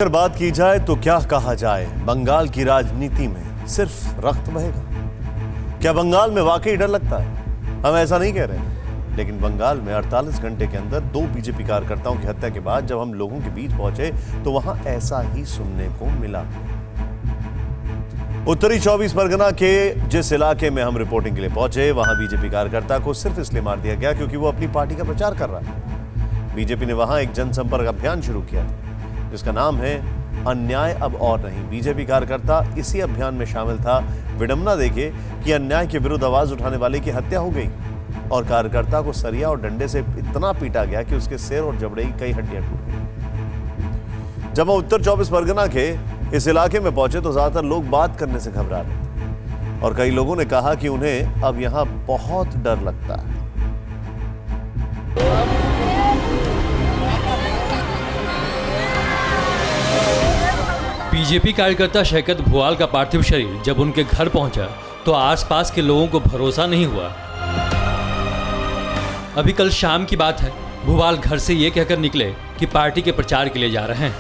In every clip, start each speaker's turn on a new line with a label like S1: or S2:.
S1: अगर बात की जाए तो क्या कहा जाए, बंगाल की राजनीति में सिर्फ रक्त बहेगा। क्या बंगाल में वाकई डर लगता है? हम ऐसा नहीं कह रहे हैं, लेकिन बंगाल में 48 घंटे के अंदर 2 बीजेपी कार्यकर्ताओं की हत्या के बाद जब हम लोगों के बीच पहुंचे तो वहां ऐसा ही सुनने को मिला। उत्तरी 24 परगना के जिस इलाके में हम रिपोर्टिंग के लिए पहुंचे वहां बीजेपी कार्यकर्ता को सिर्फ इसलिए मार दिया गया क्योंकि वो अपनी पार्टी का प्रचार कर रहा है। बीजेपी ने वहां एक जनसंपर्क अभियान शुरू किया था जिसका नाम है अन्याय अब और नहीं। बीजेपी कार्यकर्ता इसी अभियान में शामिल था। विडंबना देखिए कि अन्याय के विरुद्ध आवाज उठाने वाले की हत्या हो गई और कार्यकर्ता को सरिया और डंडे से इतना पीटा गया कि उसके सिर और जबड़े की कई हड्डियां टूट गई। जब हम उत्तर 24 परगना के इस इलाके में पहुंचे तो ज्यादातर लोग बात करने से घबरा रहे थे और कई लोगों ने कहा कि उन्हें अब यहां बहुत डर लगता है।
S2: बीजेपी कार्यकर्ता शौकत भुआल का पार्थिव शरीर जब उनके घर पहुंचा तो आसपास के लोगों को भरोसा नहीं हुआ। अभी कल शाम की बात है, भुआल घर से ये कहकर निकले कि पार्टी के प्रचार के लिए जा रहे हैं।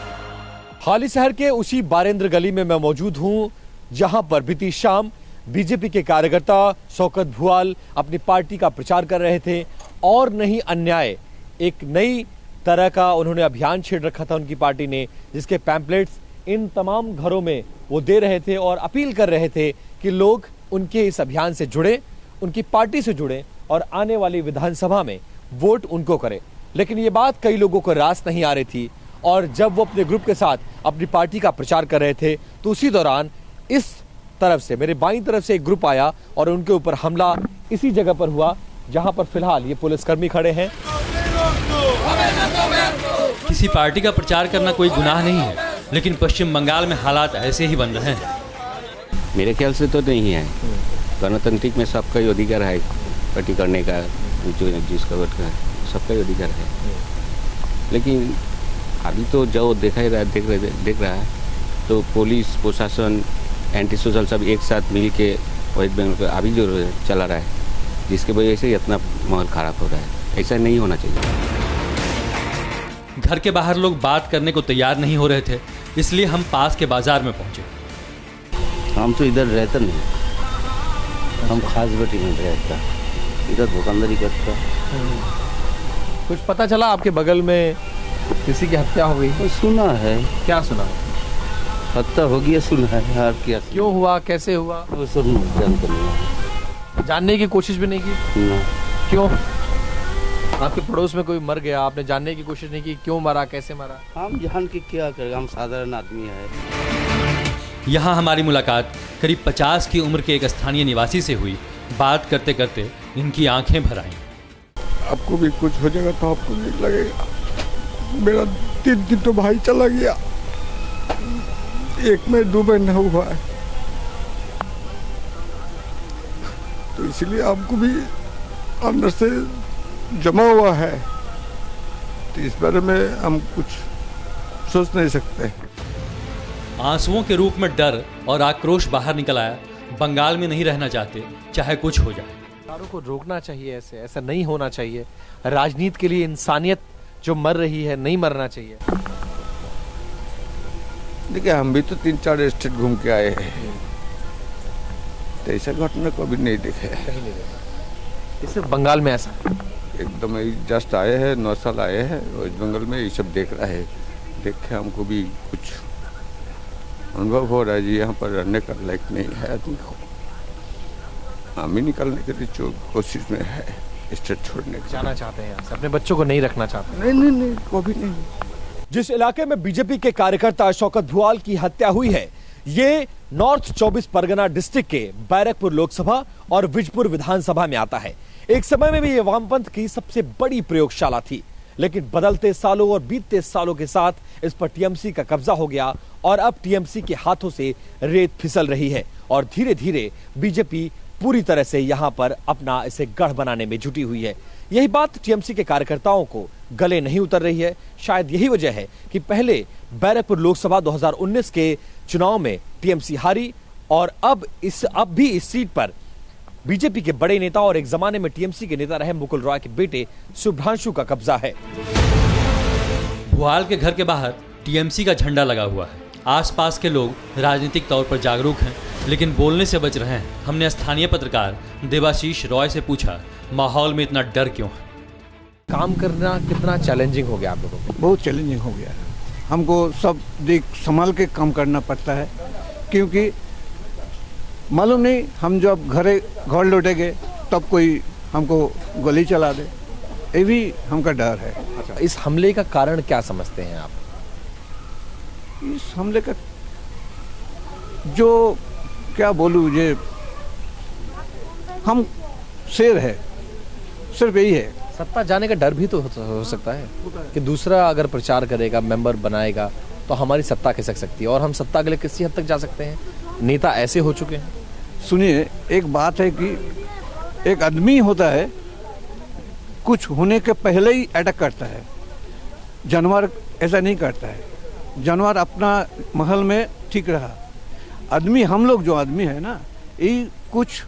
S3: हाली शहर के उसी बारेंद्र गली में मैं मौजूद हूं जहां पर बीती शाम बीजेपी के कार्यकर्ता शौकत भुआल अपनी पार्टी का प्रचार कर रहे थे और नहीं अन्याय, एक नई तरह का उन्होंने अभियान छेड़ रखा था उनकी पार्टी ने, जिसके पैम्पलेट्स इन तमाम घरों में वो दे रहे थे और अपील कर रहे थे कि लोग उनके इस अभियान से जुड़े, उनकी पार्टी से जुड़े और आने वाली विधानसभा में वोट उनको करें। लेकिन ये बात कई लोगों को रास नहीं आ रही थी और जब वो अपने ग्रुप के साथ अपनी पार्टी का प्रचार कर रहे थे तो उसी दौरान इस तरफ से, मेरे बाईं तरफ से एक ग्रुप आया और उनके ऊपर हमला इसी जगह पर हुआ जहां पर फिलहाल ये पुलिसकर्मी खड़े हैं।
S2: किसी पार्टी का प्रचार करना कोई गुनाह नहीं है, लेकिन पश्चिम बंगाल में हालात ऐसे ही बन रहे हैं।
S4: मेरे ख्याल से तो नहीं है। गणतांत्रिक में सबका ही अधिकार है पार्टी करने का, जो जिसका वोट का सबका ही अधिकार है। लेकिन अभी तो जो देख रहा है तो पुलिस प्रशासन एंटी सोशल सब एक साथ मिल के वेस्ट बंगाल को अभी जो चला रहा है, जिसकी वजह से इतना माहौल खराब हो रहा है। ऐसा नहीं होना चाहिए।
S2: घर के बाहर लोग बात करने को तैयार नहीं हो रहे थे, इसलिए हम पास के बाजार में पहुंचे।
S4: हम तो इधर रहते नहीं, हम खास बेटी में रहता, इधर दुकानदारी करता।
S3: कुछ पता चला आपके बगल में किसी की हत्या हो गई?
S4: तो सुना है।
S3: क्या सुना?
S4: हत्या हो गया सुना है यार। क्या
S3: क्यों हुआ, कैसे हुआ?
S4: वो सब जानते नहीं।
S3: जानने की कोशिश भी नहीं की?
S4: ना।
S3: क्यों? आपके पड़ोस में कोई मर गया, आपने जानने की कोशिश नहीं की क्यों मरा, कैसे मरा?
S4: हम जान के क्या करेंगे, हम साधारण आदमी है।
S2: यहाँ हमारी मुलाकात करीब 50 की उम्र के एक स्थानीय निवासी से हुई। बात करते करते इनकी आंखें भर आईं।
S5: आपको भी कुछ हो जाएगा तो आपको भी लगेगा। मेरा 3 दिन तो भाई चला गया, 1 में 2 महीना हुआ है, तो इसलिए आपको भी अंदर से जमा हुआ है, तो इस बारे में हम कुछ सोच नहीं सकते।
S2: आंसुओं के रूप में डर और आक्रोश बाहर निकल आया। बंगाल में नहीं रहना चाहते, चाहे कुछ हो जाए।
S3: सारों को रोकना चाहिए, ऐसा नहीं होना चाहिए। राजनीति के लिए इंसानियत जो मर रही है नहीं मरना चाहिए।
S5: देखिए, हम भी तो 3-4 स्टेट घूम के आए हैं, तो ऐसा घटना कभी नहीं देखे।
S3: कहीं नहीं देखा, सिर्फ बंगाल में ऐसा
S5: एकदम जस्ट आए हैं, 9 साल आए हैं वेस्ट बंगाल में, ये सब देख रहा है। देख के हमको भी कुछ अनुभव हो रहा है जी, यहाँ पर रहने का लायक नहीं है आदमी को। हम ही निकलने के लिए कोशिश में है, स्टेट छोड़ने की।
S3: जाना चाहते हैं यहाँ से, अपने बच्चों को नहीं रखना चाहते?
S5: नहीं, कभी नहीं।
S3: जिस इलाके में बीजेपी के कार्यकर्ता शौकत भुआल की हत्या हुई है, ये नॉर्थ 24 परगना डिस्ट्रिक्ट के बैरकपुर लोकसभा और विजपुर विधानसभा में आता है। एक समय में भी ये वामपंथ की सबसे बड़ी प्रयोगशाला थी, लेकिन बदलते सालों और बीतते सालों के साथ इस पर टीएमसी का कब्जा हो गया और अब टीएमसी के हाथों से रेत फिसल रही है और धीरे धीरे बीजेपी पूरी तरह से यहाँ पर अपना इसे गढ़ बनाने में जुटी हुई है। यही बात टीएमसी के कार्यकर्ताओं को गले नहीं उतर रही है। शायद यही वजह है कि पहले बैरकपुर लोकसभा 2019 के चुनाव में टीएमसी हारी और अब भी इस सीट पर बीजेपी के बड़े नेता और एक जमाने में टीएमसी के नेता रहे मुकुल रॉय के बेटे शुभ्रांशु का कब्जा है।
S2: भुआल के घर के बाहर टीएमसी का झंडा लगा हुआ है। आसपास के लोग राजनीतिक तौर पर जागरूक हैं, लेकिन बोलने से बच रहे हैं। हमने स्थानीय पत्रकार देवाशीष रॉय से पूछा, माहौल में इतना डर क्यों है?
S3: काम करना कितना चैलेंजिंग हो गया आप लोगों को?
S6: बहुत चैलेंजिंग हो गया है। हमको सब देख संभाल के काम करना पड़ता है, क्योंकि मालूम नहीं हम जब घर लौटेंगे तब कोई हमको गोली चला दे, ये भी हमका डर है।
S3: अच्छा, इस हमले का कारण क्या समझते हैं आप?
S6: इस हमले का जो क्या बोलूँ, ये हम शेर है, सिर्फ यही है।
S3: सत्ता जाने का डर भी तो हो सकता है कि दूसरा अगर प्रचार करेगा, मेंबर बनाएगा, तो हमारी सत्ता खिसक सकती है और हम सत्ता के लिए किसी हद तक जा सकते हैं। नेता ऐसे हो चुके हैं।
S6: सुनिए, एक बात है कि एक आदमी होता है, कुछ होने के पहले ही अटैक करता है। जानवर ऐसा नहीं करता है। जानवर अपना महल में ठीक रहा। आदमी, हम लोग जो आदमी है ना, ये कुछ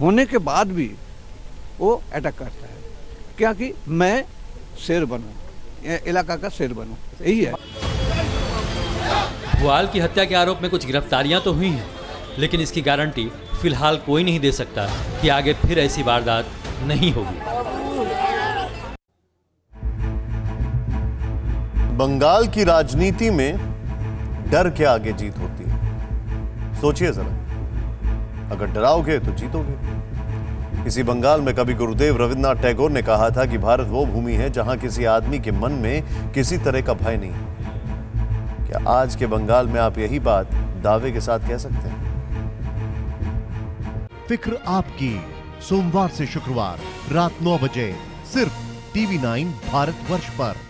S6: होने के बाद भी वो अटैक करता है, क्या कि मैं शेर बनूं, इलाका का शेर बनूं, यही है।
S2: भुआल की हत्या के आरोप में कुछ गिरफ्तारियां तो हुई हैं, लेकिन इसकी गारंटी फिलहाल कोई नहीं दे सकता कि आगे फिर ऐसी वारदात नहीं होगी।
S1: बंगाल की राजनीति में डर के आगे जीत होती है। सोचिए जरा, अगर डराओगे तो जीतोगे। इसी बंगाल में कभी गुरुदेव रविन्द्रनाथ टैगोर ने कहा था कि भारत वो भूमि है जहां किसी आदमी के मन में किसी तरह का भय नहीं। क्या आज के बंगाल में आप यही बात दावे के साथ कह सकते हैं?
S7: फिक्र आपकी, सोमवार से शुक्रवार रात 9 बजे सिर्फ TV9 भारतवर्ष पर।